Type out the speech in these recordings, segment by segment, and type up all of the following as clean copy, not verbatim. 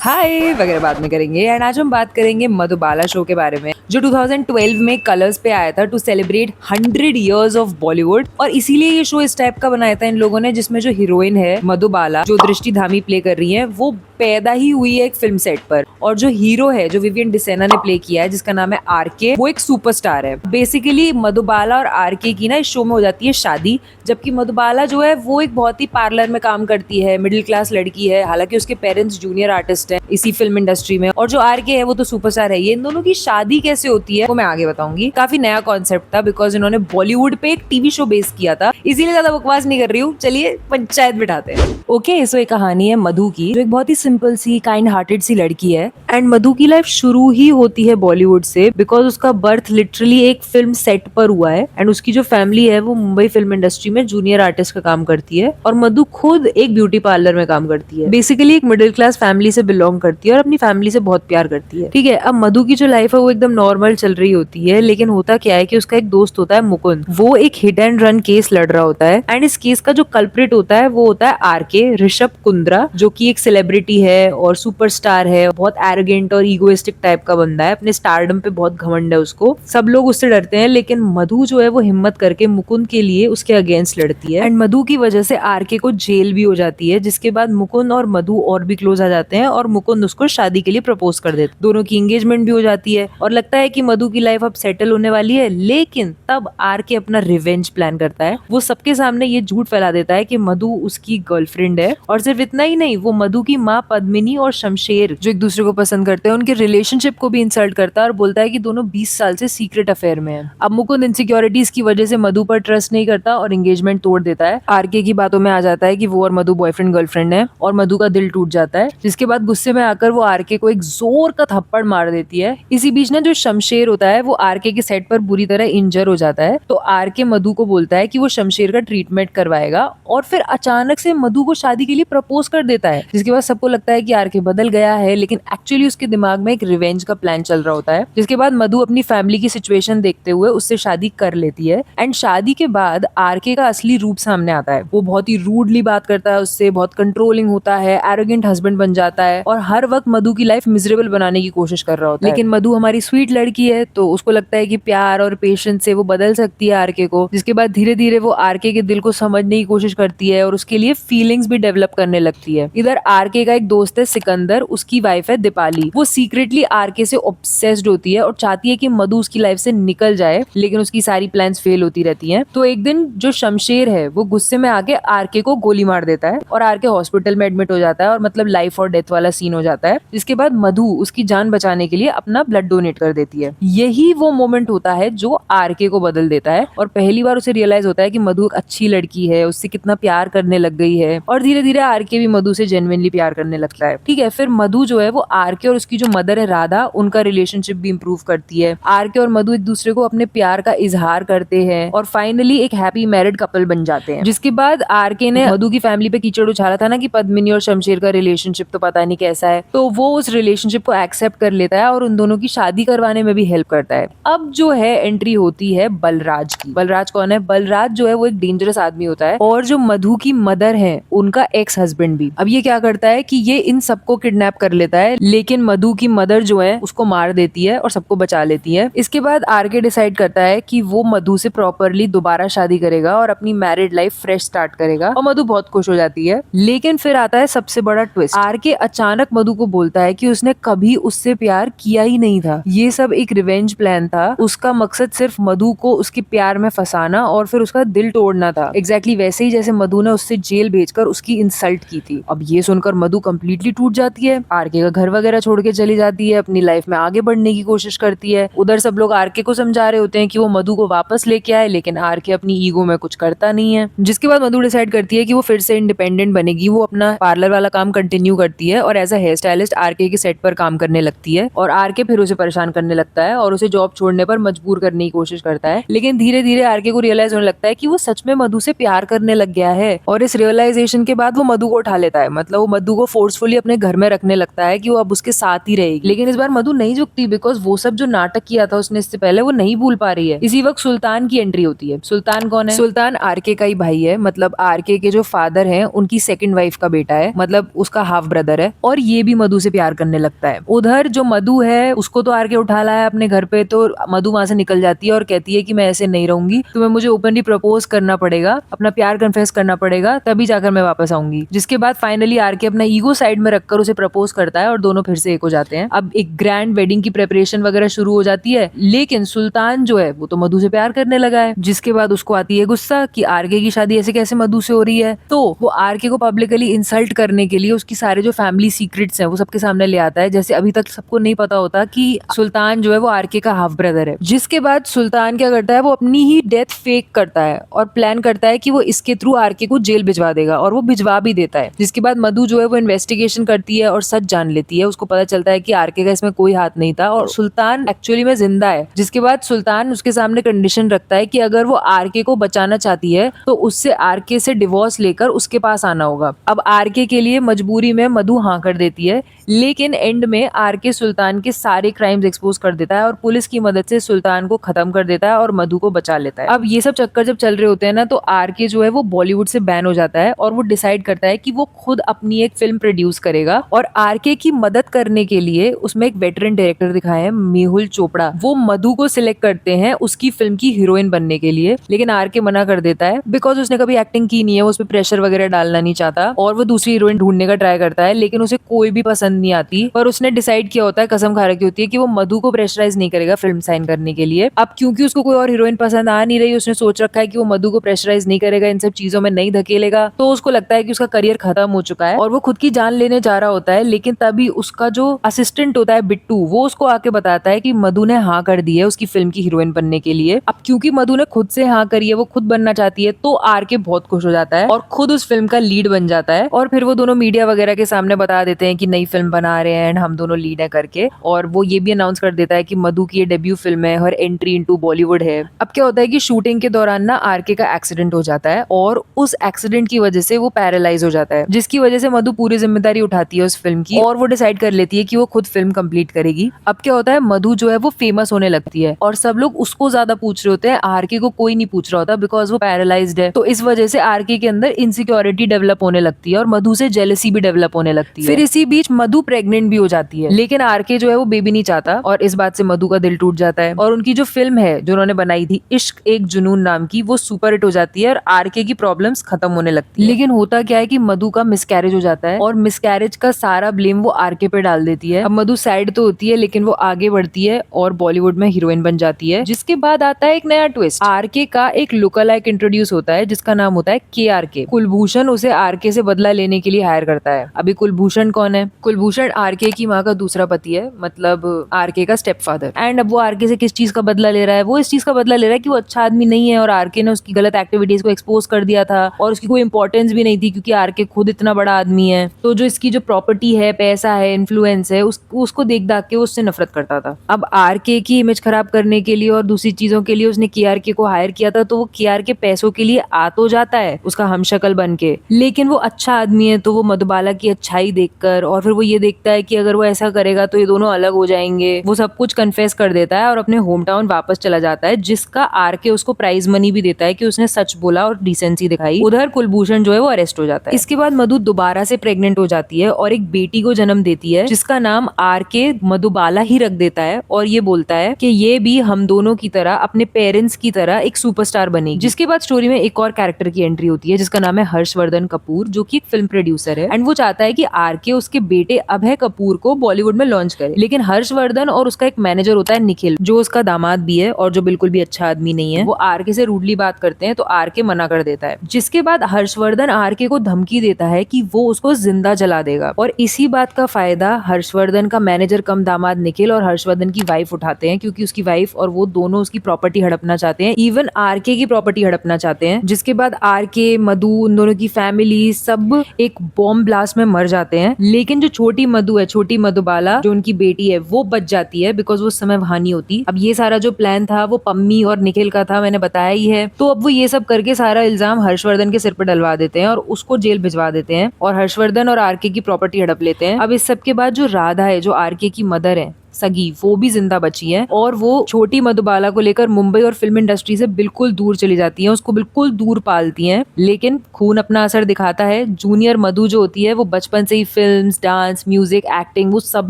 हाय वगैरह बाद में करेंगे। एंड आज हम बात करेंगे मधुबाला शो के बारे में जो 2012 में कलर्स पे आया था to celebrate 100 years of Bollywood. और इसीलिए ये शो इस टाइप का बनाया था इन लोगों ने, जिसमें जो हीरोइन है मधुबाला, जो दृष्टि धामी प्ले कर रही है, वो पैदा ही हुई है एक फिल्म सेट पर। और जो हीरो है जो विवियन डिसेना ने प्ले किया है, जिसका नाम है आरके, वो एक सुपरस्टार है। बेसिकली मधुबाला और आरके की ना इस शो में हो जाती है शादी। जबकि मधुबाला जो है वो एक बहुत ही पार्लर में काम करती है, मिडिल क्लास लड़की है, हालांकि उसके पेरेंट्स जूनियर आर्टिस्ट हैं इसी फिल्म इंडस्ट्री में। और जो आरके है वो तो सुपरस्टार है। ये इन दोनों की शादी कैसे होती है वो मैं आगे बताऊंगी। काफी नया कॉन्सेप्ट था बिकॉज इन्होंने बॉलीवुड पे एक टीवी शो बेस किया था, इसीलिए ज्यादा बकवास नहीं कर रही हूँ। चलिए पंचायत बिठाते हैं। ओके, सो एक कहानी है मधु की, जो एक बहुत ही सिंपल सी काइंड हार्टेड सी लड़की है। एंड मधु की लाइफ शुरू ही होती है बॉलीवुड से बिकॉज उसका बर्थ लिटरली एक फिल्म सेट पर हुआ है। एंड उसकी जो फैमिली है वो मुंबई फिल्म इंडस्ट्री में जूनियर आर्टिस्ट का काम करती है, और मधु खुद एक ब्यूटी पार्लर में काम करती है। बेसिकली एक मिडिल क्लास फैमिली से बिलोंग करती है और अपनी फैमिली से बहुत प्यार करती है। ठीक है, अब मधु की जो लाइफ है वो एकदम नॉर्मल चल रही होती है, लेकिन होता क्या है कि उसका एक दोस्त होता है मुकुंद। वो एक हिट एंड रन केस लड़ रहा होता है। एंड इस केस का जो कल्प्रिट होता है वो होता है आरके, ऋषभ कुंद्रा, जो कि एक सेलिब्रिटी है और सुपरस्टार है। बहुत एरोगेंट और ईगोइस्टिक टाइप का बंदा है, अपने स्टारडम पे बहुत घमंड है उसको। सब लोग उससे डरते हैं, लेकिन मधु जो है वो हिम्मत करके मुकुंद के लिए उसके अगेंस्ट लड़ती है। एंड मधु की वजह से आरके को जेल भी हो जाती है, जिसके बाद मुकुंद और मधु और भी क्लोज आ जाते हैं और मुकुंद उसको शादी के लिए प्रपोज कर देते। दोनों की एंगेजमेंट भी हो जाती है और लगता है कि मधु की लाइफ अब सेटल होने वाली है। लेकिन तब आरके अपना रिवेंज प्लान करता है। वो सबके सामने ये झूठ फैला देता है कि मधु उसकी गर्लफ्रेंड है। और सिर्फ इतना ही नहीं, वो मधु की माँ पद्मिनी और शमशेर, जो एक दूसरे को पसंद करते हैं, उनके रिलेशनशिप को भी इंसल्ट करता है और बोलता है कि दोनों 20 साल से सीक्रेट अफेयर में है। अब मुकुंद इनसिक्योरिटीज की वजह से मधु पर ट्रस्ट नहीं करता और एंगेजमेंट तोड़ देता है। आरके की बातों में आ जाता है कि वो और मधु बॉयफ्रेंड गर्लफ्रेंड है, और मधु का दिल टूट जाता है। जिसके बाद गुस्से में आकर वो आरके को एक जोर का थप्पड़ मार देती है। इसी बीच ना जो शमशेर होता है वो आरके के सेट पर बुरी तरह इंजर हो जाता है। तो आरके मधु को बोलता है कि वो शमशेर का ट्रीटमेंट करवाएगा, और फिर अचानक से मधु को शादी के लिए प्रपोज कर देता है। जिसके बाद सबको लगता है कि आरके बदल गया है, लेकिन एक्चुअली उसके दिमाग में एक रिवेंज का प्लान चल रहा होता है। जिसके बाद मधु अपनी फैमिली की सिचुएशन देखते हुए उससे शादी कर लेती है। एंड शादी के बाद आरके का असली रूप सामने आता है। वो बहुत ही रूडली बात करता है उससे, बहुत कंट्रोलिंग होता है, एरोगेंट हस्बैंड बन जाता है और हर वक्त मधु की लाइफ मिजरेबल बनाने की कोशिश कर रहा होता है। लेकिन मधु हमारी स्वीट लड़की है, तो उसको लगता है कि प्यार और पेशेंस से वो बदल सकती है आरके को। जिसके बाद धीरे धीरे वो आरके के दिल को समझने की कोशिश करती है और उसके लिए फीलिंग्स भी डेवलप करने लगती है। इधर आरके का एक दोस्त है सिकंदर, उसकी वाइफ है दीपाली। वो सीक्रेटली आरके से ऑब्सेस्ड होती है और चाहती है कि मधु उसकी लाइफ से निकल जाए, लेकिन उसकी सारी प्लान्स फेल होती रहती हैं। तो एक दिन जो शमशेर है वो गुस्से में आके आरके को गोली मार देता है और आरके हॉस्पिटल में एडमिट हो जाता है, और मतलब लाइफ और डेथ वाला सीन हो जाता है। जिसके बाद मधु उसकी जान बचाने के लिए अपना ब्लड डोनेट कर देती है। यही वो मोमेंट होता है जो आरके को बदल देता है, और पहली बार उसे रियलाइज होता है कि मधु एक अच्छी लड़की है, उससे कितना प्यार करने लग गई है। और धीरे धीरे आरके भी मधु से जेन्युइनली प्यार करने लगता है। ठीक है, फिर मधु जो है वो आरके और उसकी जो मदर है राधा, उनका रिलेशनशिप भी इंप्रूव करती है। आरके और मधु एक दूसरे को अपने प्यार का इजहार करते हैं और फाइनली एक हैप्पी मैरिड कपल बन जाते हैं। जिसके बाद आरके ने मधु की फैमिली पे कीचड़ उछाला था ना कि पद्मिनी और शमशेर का रिलेशनशिप तो पता नहीं कैसा है, तो वो उस रिलेशनशिप को एक्सेप्ट कर लेता है और उन दोनों की शादी करवाने में भी हेल्प करता है। अब जो है एंट्री होती है बलराज की। बलराज कौन है? बलराज जो है वो एक डेंजरस आदमी होता है, और जो मधु की मदर है उनका एक्स हस्बैंड भी। अब ये क्या करता है कि ये इन सबको किडनैप कर लेता है, लेकिन मधु की मदर जो है उसको मार देती है और सबको बचा लेती है। इसके बाद आरके डिसाइड करता है कि वो मधु से प्रॉपरली दोबारा शादी करेगा और अपनी मैरिड लाइफ फ्रेश स्टार्ट करेगा, और मधु बहुत खुश हो जाती है। लेकिन फिर आता है सबसे बड़ा ट्विस्ट। आरके अचानक मधु को बोलता है कि उसने कभी उससे प्यार किया ही नहीं था, ये सब एक रिवेंज प्लान था। उसका मकसद सिर्फ मधु को उसके प्यार में फंसाना और फिर उसका दिल तोड़ना था। एग्जैक्टली वैसे ही जैसे मधु ने उससे जेल भेजकर उसकी इंसल्ट की थी। अब ये सुनकर मधु कंप्लीटली टूट जाती है, आरके का घर वगैरह छोड़ के चली जाती है, अपनी लाइफ में आगे बढ़ने की कोशिश करती है। उधर सब लोग आरके को समझा रहे होते हैं कि वो मधु को वापस लेके आए, लेकिन आरके अपनी ईगो में कुछ करता नहीं है। जिसके बाद मधु डिसाइड करती है कि वो फिर से इंडिपेंडेंट बनेगी। वो अपना पार्लर वाला काम कंटिन्यू करती है और as a hair stylist RK के सेट पर काम करने लगती है, और आरके फिर उसे परेशान करने लगता है और उसे जॉब छोड़ने पर मजबूर करने की कोशिश करता है। लेकिन धीरे धीरे आरके को रियलाइज होने लगता है कि वो सच में मधु से प्यार करने लग गया है, और इस रियलाइजेशन के बाद वो मधु को उठा लेता है। मतलब वो मधु को फोर्सफुली अपने घर में रखने लगता है कि वो अब उसके साथ ही रहेगी। लेकिन इस बार मधु नहीं झुकती, बिकॉज वो सब जो नाटक किया था उसने इससे पहले वो नहीं भूल पा रही है। इसी वक्त सुल्तान की एंट्री होती है। सुल्तान कौन है? सुल्तान आरके का ही भाई है, मतलब आरके के जो फादर है उनकी सेकंड वाइफ का बेटा है, मतलब उसका हाफ ब्रदर है, और ये भी मधु से प्यार करने लगता है। उधर जो मधु है उसको तो आरके उठा लाया अपने घर पे, तो मधु वहां से निकल जाती है और कहती है कि मैं ऐसे नहीं रहूंगी, तुम्हें मुझे ओपनली प्रपोज करना पड़ेगा, अपना प्यार कन्फेस करना पड़ेगा, तभी जाकर मैं वापस आऊंगी। जिसके बाद फाइनली आरके अपना ईगो साइड में रखकर उसे प्रपोज करता है और दोनों फिर से एक हो जाते हैं। अब एक ग्रैंड वेडिंग की प्रेपरेशन वगैरह शुरू हो जाती है, लेकिन सुल्तान जो है वो तो मधु से प्यार करने लगा है। जिसके बाद उसको आती है गुस्सा कि आरके की शादी ऐसे कैसे मधु से हो रही है। तो वो आरके को पब्लिकली इंसल्ट करने के लिए उसकी सारे जो फैमिली सीक्रेट्स हैं वो सबके सामने ले आता है। जैसे अभी तक सबको नहीं पता होता कि सुल्तान जो है वो आरके का हाफ ब्रदर है। जिसके बाद सुल्तान क्या करता है, वो अपनी ही डेथ फेक करता है और प्लान करता है कि वो इसके थ्रू आरके को जेल भिजवा देगा, और वो भिजवा भी देता है। जिसके बाद मधु जो है वो इन्वेस्टिगेशन करती है और सच जान लेती है। उसको पता चलता है कि आरके का इसमें कोई हाथ नहीं था और सुल्तान एक्चुअली में जिंदा है। जिसके बाद सुल्तान उसके सामने कंडीशन रखता है कि अगर वो आरके को बचाना चाहती है तो उससे आरके से डिवोर्स लेकर उसके पास आना होगा। अब आरके के लिए मजबूरी में मधु हाँ कर देती है, लेकिन एंड में आरके सुल्तान के सारे क्राइम्स एक्सपोज कर देता है और पुलिस की मदद से सुल्तान को खत्म कर देता है और मधु को बचा लेता है। अब ये सब चक्कर जब चल रहे होते हैं ना, तो आरके जो है वो बॉलीवुड से बैन हो जाता है और वो डिसाइड करता है कि वो खुद अपनी एक फिल्म प्रोड्यूस करेगा। और आरके की मदद करने के लिए उसमें एक वेटरन डायरेक्टर दिखाए हैं, मेहुल चोपड़ा, वो मधु को सिलेक्ट करते हैं उसकी फिल्म की हीरोइन बनने के लिए। लेकिन आरके मना कर देता है, बिकॉज उसने कभी एक्टिंग की नहीं है, वो उस पर प्रेशर वगैरह डालना नहीं चाहता और वो दूसरी हीरोइन ढूंढने का ट्राई करता है, लेकिन उसे कोई भी पसंद नहीं आती। पर उसने डिसाइड किया होता है, कसम खा रखी होती है कि वो मधु को प्रेशराइज नहीं करेगा फिल्म साइन करने के लिए। अब क्योंकि उसको कोई और हीरोइन पसंद आ नहीं रही, उसने सोच रखा है कि वो मधु को प्रेशराइज नहीं करेगा, इन सब चीजों में नहीं धकेलेगा, तो उसको लगता है कि उसका करियर खत्म हो चुका है और वो खुद की जान लेने जा रहा होता है। लेकिन तभी उसका जो असिस्टेंट होता है बिट्टू, वो उसको आके बताता है कि मधु ने हाँ कर दी है उसकी फिल्म की हीरोइन बनने के लिए। अब क्योंकि मधु ने खुद से हाँ करी है, वो खुद बनना चाहती है, तो आरके बहुत खुश हो जाता है और खुद उस फिल्म का लीड बन जाता है। और फिर वो दोनों मीडिया वगैरह के सामने बता देते हैं कि नई फिल्म बना रहे हैं एंड हम दोनों लीड है करके। और वो ये भी अनाउंस कर देता है कि मधु की ये डेब्यू फिल्म है, हर एंट्री इनटू बॉलीवुड है। अब क्या होता है कि शूटिंग के दौरान ना आरके का एक्सीडेंट हो जाता है और उस एक्सीडेंट की वजह से वो पैरालाइज हो जाता है, जिसकी वजह से मधु पूरी जिम्मेदारी उठाती है उस फिल्म की और वो डिसाइड कर लेती है कि वो खुद फिल्म कंप्लीट करेगी। अब क्या होता है, मधु जो है वो फेमस होने लगती है और सब लोग उसको ज्यादा पूछ रहे होते हैं, आरके को कोई नहीं पूछ रहा होता, बिकॉज वो पैरालाइज्ड है। तो इस वजह से आरके के अंदर इनसिक्योरिटी डेवलप होने लगती है और मधु से जेलसी भी डेवलप होने लगती है। फिर इसी बीच मधु प्रेग्नेंट भी हो जाती है, लेकिन आरके जो है वो बेबी नहीं चाहता और इस बात से मधु का दिल टूट जाता है। और उनकी जो फिल्म है जो उन्होंने बनाई थी इश्क एक जुनून नाम की, वो सुपर हिट हो जाती है और आरके की प्रॉब्लम्स खत्म होने लगती है। लेकिन होता क्या है कि मधु का मिसकैरेज हो जाता है और मिसकैरेज का सारा ब्लेम वो आरके पे डाल देती है। अब मधु सैड तो होती है, लेकिन वो आगे बढ़ती है और बॉलीवुड में हीरोइन बन जाती है। जिसके बाद आता है एक नया ट्विस्ट, आरके का एक लुकालाइक इंट्रोड्यूस होता है जिसका नाम होता है KRK। कुलभूषण उसे आरके से बदला लेने के लिए हायर करता है। अभी कुलभूषण कौन है? कुलभूषण आरके की माँ का दूसरा पति है, मतलब आरके का स्टेप फादर। एंड अब वो आरके से किस चीज का बदला ले रहा है? वो इस चीज का बदला ले रहा है कि वो अच्छा आदमी नहीं है और आरके ने उसकी गलत एक्टिविटीज को एक्सपोज कर दिया था और उसकी कोई इंपॉर्टेंस भी नहीं थी, क्योंकि आरके खुद इतना बड़ा आदमी है। तो जो इसकी जो प्रॉपर्टी है, पैसा है, इन्फ्लुएंस है, उसको देख दाख के उससे नफरत करता था। अब आरके की इमेज खराब करने के लिए और दूसरी चीजों के लिए उसने KRK को हायर किया था। तो वो KRK पैसों के लिए आ तो जाता है उसका हमशक्ल बन के, लेकिन वो अच्छा आदमी है। तो वो मधुबाला की अच्छाई देखकर और फिर वो ये देखता है कि अगर वो ऐसा करेगा तो ये दोनों अलग हो जाएंगे, वो सब कुछ कन्फेस कर देता है और अपने होम टाउन वापस चला जाता है, जिसका आरके उसको प्राइज मनी भी देता है कि उसने सच बोला और डिसेंसी दिखाई। उधर कुलभूषण जो है वो अरेस्ट हो जाता है। इसके बाद मधु दोबारा से प्रेग्नेंट हो जाती है और एक बेटी को जन्म देती है, जिसका नाम आरके मधुबाला ही रख देता है और ये बोलता है कि ये भी हम दोनों की तरह अपने पेरेंट्स की तरह एक सुपरस्टार बनेगी। जिसके बाद स्टोरी में एक और कैरेक्टर की एंट्री होती है जिसका नाम है हर्षवर्धन कपूर, जो कि एक फिल्म प्रोड्यूसर है एंड वो चाहता है कि आरके उसके बेटे अभय कपूर को बॉलीवुड में लॉन्च करे। लेकिन हर्षवर्धन और उसका एक मैनेजर होता है निखिल, जो उसका दामाद भी है और जो बिल्कुल भी अच्छा आदमी नहीं है, वो आरके से रूडली बात करते हैं तो आरके मना कर देता है। जिसके बाद हर्षवर्धन आरके को धमकी देता है कि वो उसको जिंदा जला देगा और इसी बात का फायदा हर्षवर्धन का मैनेजर कम दामाद निखिल और हर्षवर्धन की वाइफ उठाते हैं, क्योंकि उसकी वाइफ और वो दोनों उसकी प्रॉपर्टी हड़पना चाहते हैं, इवन आरके की प्रॉपर्टी हड़पना चाहते हैं। जिसके बाद आरके, मधु, उन दोनों की फैमिली सब एक बॉम्ब ब्लास्ट में मर जाते हैं। लेकिन जो छोटी मधु है, छोटी मधुबाला जो उनकी बेटी है, वो बच जाती है बिकॉज वो समय वहां नहीं होती। अब ये सारा जो प्लान था वो पम्मी और निखिल का था, मैंने बताया ही है। तो अब वो ये सब करके सारा इल्जाम हर्षवर्धन के सिर पर डलवा देते हैं और उसको जेल भिजवा देते हैं और हर्षवर्धन और आरके की प्रॉपर्टी हड़प लेते हैं। अब इस सब के बाद जो राधा है, जो आरके की मदर है सगी, वो भी जिंदा बची है और वो छोटी मधुबाला को लेकर मुंबई और फिल्म इंडस्ट्री से बिल्कुल दूर चली जाती है, उसको बिल्कुल दूर पालती हैं। लेकिन खून अपना असर दिखाता है। जूनियर मधु जो होती है वो बचपन से ही फिल्म्स, डांस, म्यूजिक, एक्टिंग, वो सब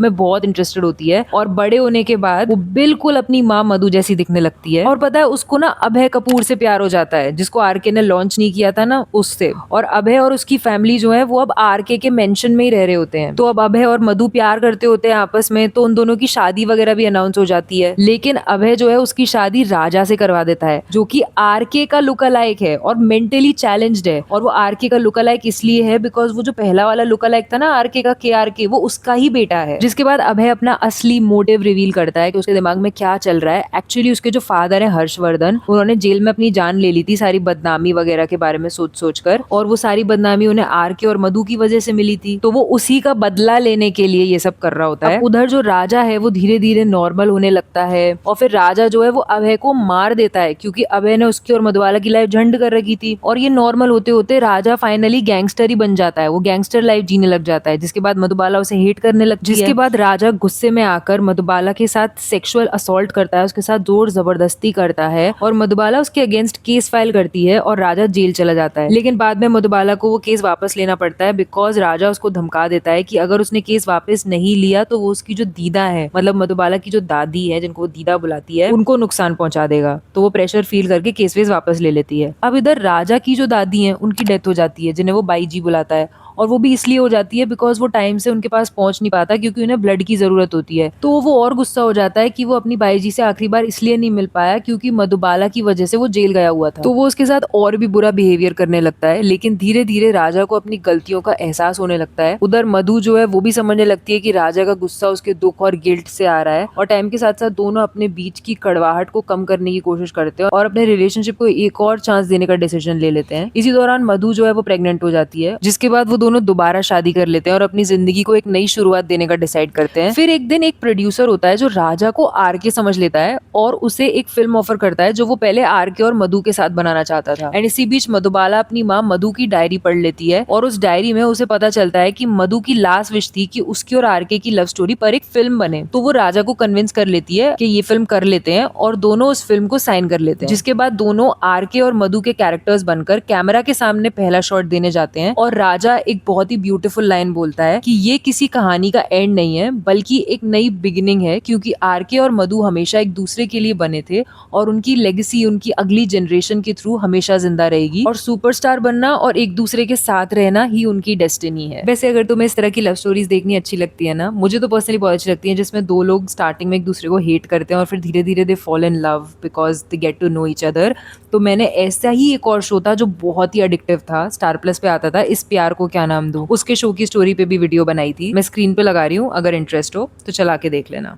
में बहुत इंटरेस्टेड होती है और बड़े होने के बाद वो बिल्कुल अपनी माँ मधु जैसी दिखने लगती है। और पता है उसको ना अभय कपूर से प्यार हो जाता है, जिसको आरके ने लॉन्च नहीं किया था ना, उससे। और अभय और उसकी फैमिली जो है वो अब आरके के मेंशन में ही रह रहे होते हैं। तो अब अभय और मधु प्यार करते होते हैं आपस में, तो उन दोनों की शादी वगैरह भी अनाउंस हो जाती है। लेकिन अभय जो है उसकी शादी राजा से करवा देता है, जो कि आरके का लुक अलाइक है और मेंटली चैलेंज्ड है। और वो आरके का लुक अलाइक इसलिए है बिकॉज वो जो पहला वाला लुक अलाइक था ना आरके का, KRK, वो उसका ही बेटा है। जिसके बाद अभय अपना असली मोटिव रिवील करता है कि उसके दिमाग में क्या चल रहा है। एक्चुअली उसके जो फादर है हर्षवर्धन, उन्होंने जेल में अपनी जान ले ली थी सारी बदनामी वगैरह के बारे में सोच सोच कर, और वो सारी बदनामी उन्हें आरके और मधु की वजह से मिली थी। तो वो उसी का बदला लेने के लिए ये सब कर रहा होता है। उधर जो राजा है वो धीरे धीरे नॉर्मल होने लगता है और फिर राजा जो है वो अभय को मार देता है, क्योंकि अभय ने उसकी और मधुबाला की लाइफ झंड कर रखी थी। और ये नॉर्मल होते होते राजा फाइनली गैंगस्टर ही बन जाता है, वो गैंगस्टर लाइफ जीने लग जाता है। जिसके बाद मधुबाला उसे हेट करने लगती है। जिसके बाद राजा गुस्से में आकर मधुबाला के साथ सेक्सुअल असॉल्ट करता है, उसके साथ जोर जबरदस्ती करता है और मधुबाला उसके अगेंस्ट केस फाइल करती है और राजा जेल चला जाता है। लेकिन बाद में मधुबाला को वो केस वापस लेना पड़ता है बिकॉज राजा उसको धमका देता है कि अगर उसने केस वापस नहीं लिया तो वो उसकी जो दीदा है, मतलब मधुबाला की जो दादी है जिनको वो दीदा बुलाती है, उनको नुकसान पहुंचा देगा। तो वो प्रेशर फील करके केस वेस वापस ले लेती है। अब इधर राजा की जो दादी है उनकी डेथ हो जाती है, जिन्हें वो बाई जी बुलाता है, और वो भी इसलिए हो जाती है बिकॉज वो टाइम से उनके पास पहुंच नहीं पाता क्योंकि उन्हें ब्लड की जरूरत होती है। तो वो और गुस्सा हो जाता है कि वो अपनी बाई जी से आखिरी बार इसलिए नहीं मिल पाया क्योंकि मधुबाला की वजह से वो जेल गया हुआ था। तो वो उसके साथ और भी बुरा बिहेवियर करने लगता है। लेकिन धीरे धीरे राजा को अपनी गलतियों का एहसास होने लगता है। उधर मधु जो है वो भी समझने लगती है कि राजा का गुस्सा उसके दुख और गिल्ट से आ रहा है, और टाइम के साथ साथ दोनों अपने बीच की कड़वाहट को कम करने की कोशिश करते हैं और अपने रिलेशनशिप को एक और चांस देने का डिसीजन ले लेते हैं। इसी दौरान मधु जो है वो प्रेग्नेंट हो जाती है, जिसके बाद वो दोनों दोबारा शादी कर लेते हैं और अपनी जिंदगी को एक नई शुरुआत देने का डिसाइड करते हैं। फिर एक दिन एक प्रोड्यूसर होता है जो राजा को आरके समझ लेता है और उसे एक फिल्म ऑफर करता है जो वो पहले आरके और मधु के साथ बनाना चाहता था। एंड इसी बीच मधुबाला अपनी माँ मधु की डायरी पढ़ लेती है और उस डायरी में उसे पता चलता है कि मधु की लास्ट विश थी कि उसकी और आरके की लव स्टोरी पर एक फिल्म बने। तो वो राजा को कन्विंस कर लेती है कि ये फिल्म कर लेते हैं और दोनों उस फिल्म को साइन कर लेते हैं। जिसके बाद दोनों आरके और मधु के कैरेक्टर्स बनकर कैमरा के सामने पहला शॉट देने जाते हैं और राजा एक बहुत ही ब्यूटीफुल लाइन बोलता है कि ये किसी कहानी का एंड नहीं है बल्कि एक नई बिगिनिंग है, क्योंकि आरके और मधु हमेशा एक दूसरे के लिए बने थे और उनकी लेगेसी उनकी अगली जनरेशन के थ्रू हमेशा जिंदा रहेगी और सुपरस्टार बनना और एक दूसरे के साथ रहना ही उनकी डेस्टिनी है। वैसे अगर तुम्हें इस तरह की लव स्टोरीज देखनी अच्छी लगती है ना, मुझे तो पर्सनली बहुत अच्छी लगती है, जिसमें दो लोग स्टार्टिंग में एक दूसरे को हेट करते हैं और फिर धीरे धीरे they fall in love because they get to know each other. तो मैंने ऐसा ही एक और शो था जो बहुत ही एडिक्टिव था, स्टार प्लस पे आता था, इस प्यार को क्या नाम दूं, उसके शो की स्टोरी पे भी वीडियो बनाई थी, मैं स्क्रीन पे लगा रही हूँ, अगर इंटरेस्ट हो तो चला के देख लेना।